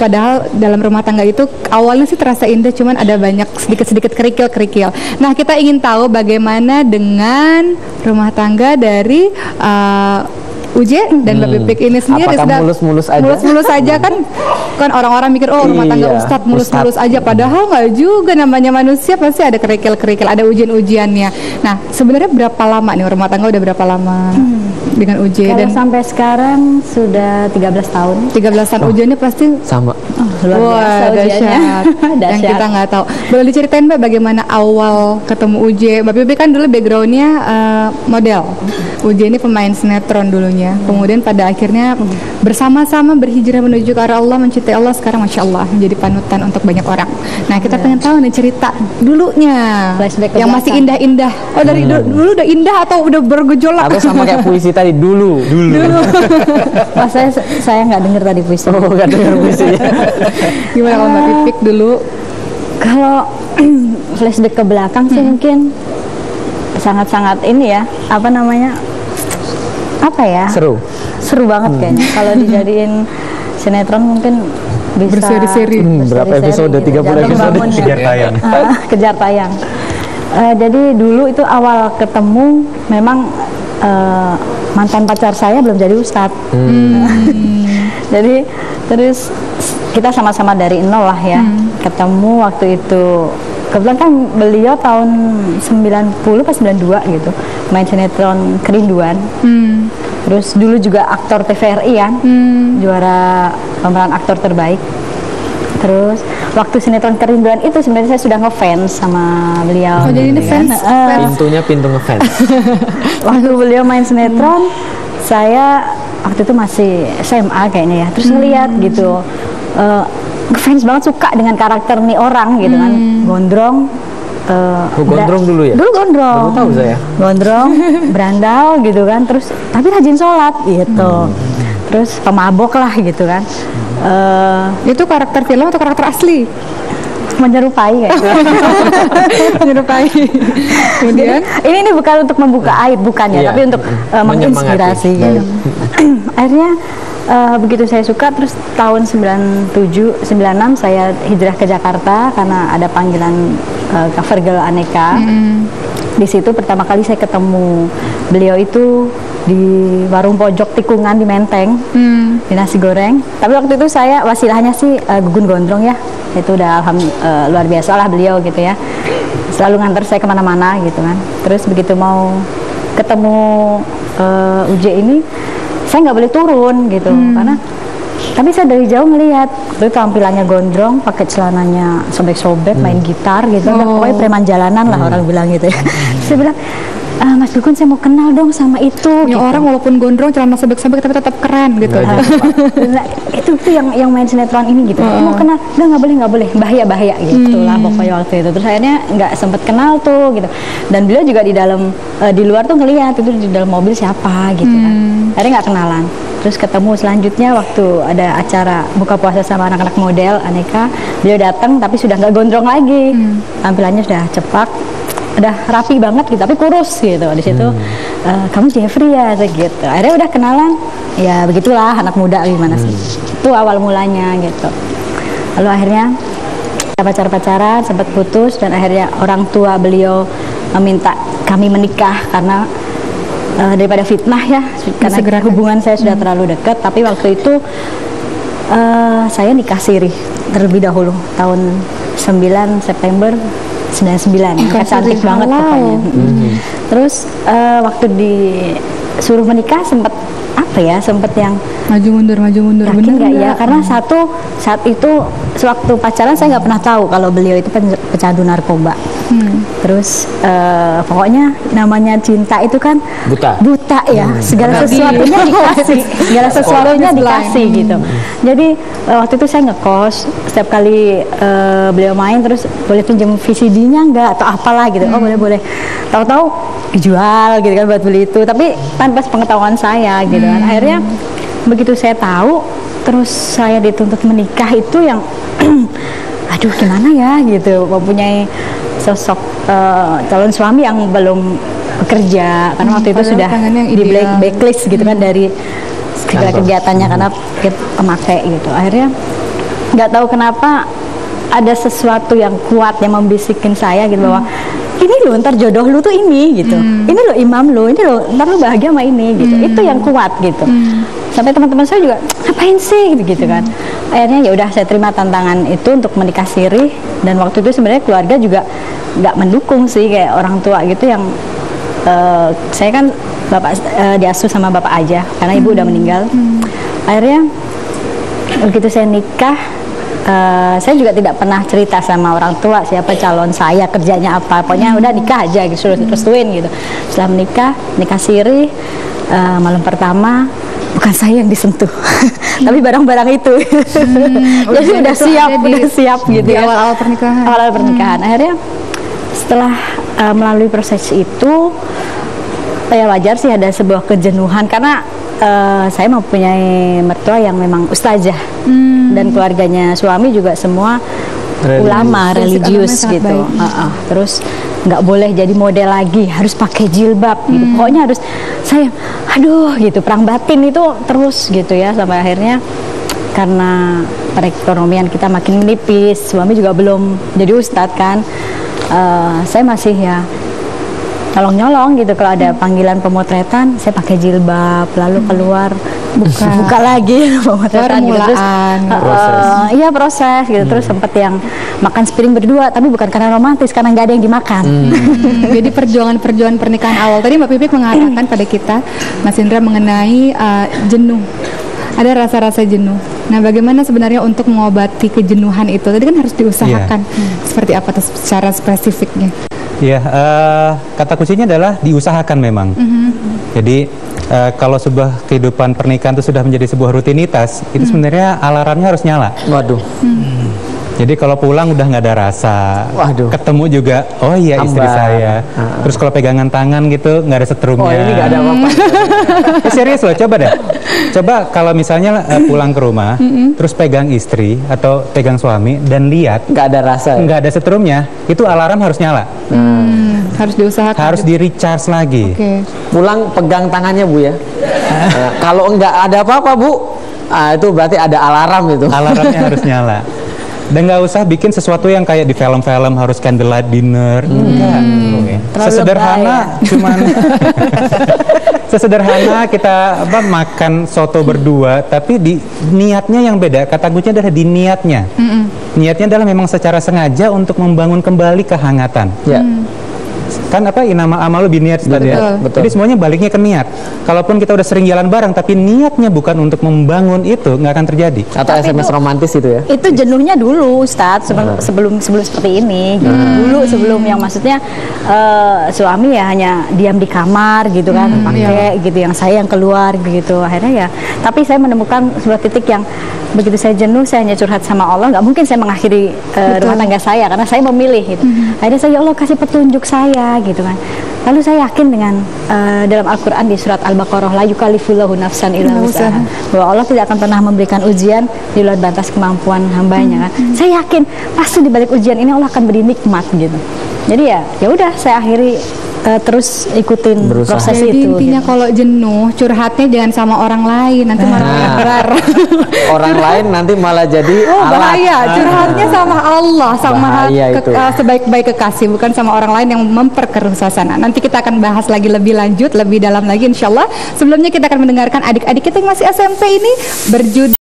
Padahal dalam rumah tangga itu awalnya sih terasa indah, cuman ada banyak sedikit-sedikit kerikil-kerikil. Nah, kita ingin tahu bagaimana dengan rumah tangga dari Uje dan Mbak Pipik ini sendiri. Apakah sudah mulus-mulus aja? Mulus-mulus aja kan orang-orang mikir rumah tangga Iya, Ustadz mulus-mulus Ustadz. aja, padahal nggak juga, namanya manusia pasti ada kerikil-kerikil, ada ujian-ujiannya. Nah, sebenarnya berapa lama nih rumah tangga, udah berapa lama dengan Uje? Kalau Dan sampai sekarang sudah 13 tahun. 13-an ujiannya pasti Sama. Luar biasa ujiannya. dahsyat. Yang kita nggak tahu. Boleh diceritain Mbak bagaimana awal ketemu Uje? Mbak Bibi kan dulu backgroundnya model. Uje ini pemain sinetron dulunya. Kemudian pada akhirnya bersama-sama berhijrah menuju ke arah Allah, mencintai Allah. Sekarang Masya Allah menjadi panutan untuk banyak orang. Nah, kita pengen tahu nih cerita dulunya Flashback ke yang masih belakang. indah-indah. Oh, dari dulu udah indah atau udah bergejolak? Atau sama kayak puisi tadi dulu. Wah, saya nggak dengar tadi puisi. Oh, gak dengar puisinya. Gimana kalau Mbak Pipik dulu? Kalau flashback ke belakang sih mungkin sangat-sangat ini ya, apa namanya? Apa ya? Seru banget kayaknya. Kalau dijadiin sinetron mungkin bisa Berseri-seri. Berapa episode? 30 episode? Kejar tayang. Kejar tayang. Jadi dulu itu awal ketemu memang mantan pacar saya belum jadi ustadz. Jadi terus kita sama-sama dari nol lah ya. Ketemu waktu itu. Kebetulan kan beliau tahun 90 pas 92 gitu. Main sinetron Kerinduan. Terus dulu juga aktor TVRI kan. Juara pemeran aktor terbaik. Terus waktu sinetron Kerinduan itu sebenarnya saya sudah ngefans sama beliau. Oh, jadi ini gitu kan. fans? Pintunya pintu ngefans. Waktu beliau main sinetron, saya waktu itu masih SMA kayaknya ya. Terus ngeliat gitu, ngefans banget, suka dengan karakter nih orang gitu kan. Gondrong. Gondrong dulu ya? Dulu gondrong. Baru tahu saya. Gondrong, berandal gitu kan. Terus tapi rajin sholat gitu. Terus pemabok lah gitu kan. Itu karakter film atau karakter asli? Menyerupai kayaknya. Menyerupai. Kemudian ini bukan untuk membuka aib, bukan ya, Iya. tapi untuk menginspirasi gitu. Akhirnya begitu saya suka, terus tahun 97, 96 saya hijrah ke Jakarta karena ada panggilan cover girl Aneka. Di situ pertama kali saya ketemu beliau itu di warung pojok tikungan di Menteng, di nasi goreng. Tapi waktu itu saya wasilahnya sih Gugun Gondrong ya, itu udah luar biasa lah beliau gitu ya, selalu nganter saya kemana-mana gitu kan. Terus begitu mau ketemu Uje ini, saya nggak boleh turun gitu karena, tapi saya dari jauh ngelihat itu tampilannya gondrong, pakai celananya sobek-sobek, main gitar gitu, pokoknya preman jalanan lah orang bilang gitu ya. Saya bilang, Mas Gugun, saya mau kenal dong sama itu. ya gitu. orang walaupun gondrong, celana sobek-sobek tapi tetap keren gitu. Nah, itu yang main sinetron ini gitu. Mau kenal? Nggak boleh, bahaya gitu lah pokoknya waktu itu. Terus akhirnya nggak sempet kenal tuh gitu. Dan beliau juga di dalam di luar tuh ngelihat itu di dalam mobil siapa gitu kan. Akhirnya nggak kenalan. Terus ketemu selanjutnya waktu ada acara buka puasa sama anak-anak model Aneka, beliau datang tapi sudah nggak gondrong lagi. Tampilannya sudah cepak, udah rapi banget gitu, tapi kurus gitu. Di situ kamu Jeffrey ya gitu. Akhirnya udah kenalan, ya begitulah anak muda gimana sih. Itu awal mulanya gitu. Lalu akhirnya kita pacar-pacaran, sempat putus, dan akhirnya orang tua beliau meminta kami menikah karena daripada fitnah ya, karena Segerakan. hubungan saya sudah terlalu dekat. Tapi waktu itu saya nikah siri terlebih dahulu tahun 9 September 99. Nikah cantik banget pokoknya. Terus waktu disuruh menikah sempat apa ya, sempat yang Maju mundur yakin bener nggak ya, nggak? karena saat itu sewaktu pacaran saya nggak pernah tahu kalau beliau itu pecandu narkoba. Terus pokoknya namanya cinta itu kan buta ya, segala sesuatunya dikasih, segala sesuatunya dikasih gitu. Jadi waktu itu saya ngekos, setiap kali beliau main terus boleh pinjam VCD-nya nggak atau apalah gitu. Oh boleh, tahu-tahu dijual gitu kan buat beli itu, tapi tanpa pengetahuan saya gitu kan. Akhirnya begitu saya tahu, terus saya dituntut menikah, itu yang aduh gimana ya gitu, mempunyai sosok calon suami yang belum bekerja karena waktu itu padahal sudah pengennya yang di ideal. blacklist gitu kan dari segala kegiatannya karena pemakai gitu. Akhirnya nggak tahu kenapa ada sesuatu yang kuat yang membisikin saya gitu bahwa ini loh ntar jodoh lu tuh ini gitu, ini loh imam lu, ini loh ntar lu bahagia sama ini gitu, itu yang kuat gitu. Sampai teman-teman saya juga ngapain sih gitu kan. Akhirnya ya udah saya terima tantangan itu untuk menikah siri, dan waktu itu sebenarnya keluarga juga nggak mendukung sih, kayak orang tua gitu yang saya kan bapak diasuh sama bapak aja karena ibu udah meninggal. Akhirnya begitu saya nikah, saya juga tidak pernah cerita sama orang tua siapa calon saya, kerjanya apa, pokoknya udah nikah aja gitu, suruh restuin gitu. Setelah nikah siri, malam pertama bukan saya yang disentuh tapi barang-barang itu. Jadi udah siap gitu di ya, awal-awal pernikahan. awal pernikahan. Akhirnya setelah melalui proses itu ya wajar sih ada sebuah kejenuhan karena saya mempunyai mertua yang memang ustazah, dan keluarganya suami juga semua ulama religius gitu. Terus nggak boleh jadi model lagi, harus pakai jilbab gitu. Pokoknya harus saya, aduh gitu, perang batin itu terus gitu ya, sampai akhirnya karena perekonomian kita makin menipis, suami juga belum jadi ustadz kan, saya masih ya nyolong gitu. Kalau ada panggilan pemotretan, saya pakai jilbab, lalu keluar buka lagi pemotretan gitu. Terus iya proses gitu. Terus sempet yang makan sepiring berdua, tapi bukan karena romantis, karena nggak ada yang dimakan. Jadi perjuangan pernikahan awal tadi Mbak Pipik mengatakan pada kita, Mas Indra, mengenai jenuh. Ada rasa-rasa jenuh. Nah, bagaimana sebenarnya untuk mengobati kejenuhan itu? Tadi kan harus diusahakan. Seperti apa tuh secara spesifiknya? Ya, kata kuncinya adalah diusahakan memang. Jadi kalau sebuah kehidupan pernikahan itu sudah menjadi sebuah rutinitas, itu sebenarnya alarmnya harus nyala. Waduh. Jadi kalau pulang udah nggak ada rasa. Waduh. Ketemu juga, oh iya istri saya. Terus kalau pegangan tangan gitu nggak ada setrumnya. Oh ini nggak ada apa-apa. Serius loh, coba deh. Coba kalau misalnya pulang ke rumah, terus pegang istri atau pegang suami dan lihat Nggak ada rasa. nggak ada setrumnya, itu alarm harus nyala. Harus diusahakan. Harus di recharge lagi. Pulang pegang tangannya Bu ya. Kalau nggak ada apa-apa Bu, itu berarti ada alarm itu. Alarmnya harus nyala. Dan nggak usah bikin sesuatu yang kayak di film-film harus candlelight dinner. Enggak. Sesederhana cuman sesederhana kita makan soto berdua, tapi di niatnya yang beda. Kata kuncinya adalah di niatnya. Niatnya adalah memang secara sengaja untuk membangun kembali kehangatan. Ya. Kan innamal amalu binniat tadi ya. Betul. Jadi semuanya baliknya ke niat. Kalaupun kita udah sering jalan bareng tapi niatnya bukan untuk membangun, itu nggak akan terjadi. Atau Tapi SMS itu- romantis itu ya. Itu jenuhnya dulu Ustadz, sebelum seperti ini gitu. Dulu sebelum yang maksudnya suami ya hanya diam di kamar gitu kan, pakai gitu, yang saya yang keluar gitu. Akhirnya ya, tapi saya menemukan sebuah titik yang begitu saya jenuh, saya hanya curhat sama Allah. Nggak mungkin saya mengakhiri rumah tangga saya karena saya memilih gitu. Akhirnya saya, ya Allah kasih petunjuk saya gitu kan. Lalu saya yakin dengan dalam Al-Quran di surat Al-Baqarah, la yukallifullahu nafsan illa wus'aha, bahwa Allah tidak akan pernah memberikan ujian di luar batas kemampuan hambanya kan. Saya yakin pasti di balik ujian ini Allah akan beri nikmat gitu. Jadi ya udah saya akhiri terus ikutin proses Jadi itu. intinya Gitu. kalau jenuh, curhatnya jangan sama orang lain, nanti malah kelar. Orang lain nanti malah jadi alat. Bahaya, curhatnya sama Allah, sama Bahaya itu. sebaik-baik kekasih, bukan sama orang lain yang memperkeruh suasana. Nanti kita akan bahas lagi lebih lanjut, lebih dalam lagi insya Allah. Sebelumnya kita akan mendengarkan adik-adik kita yang masih SMP ini berjudul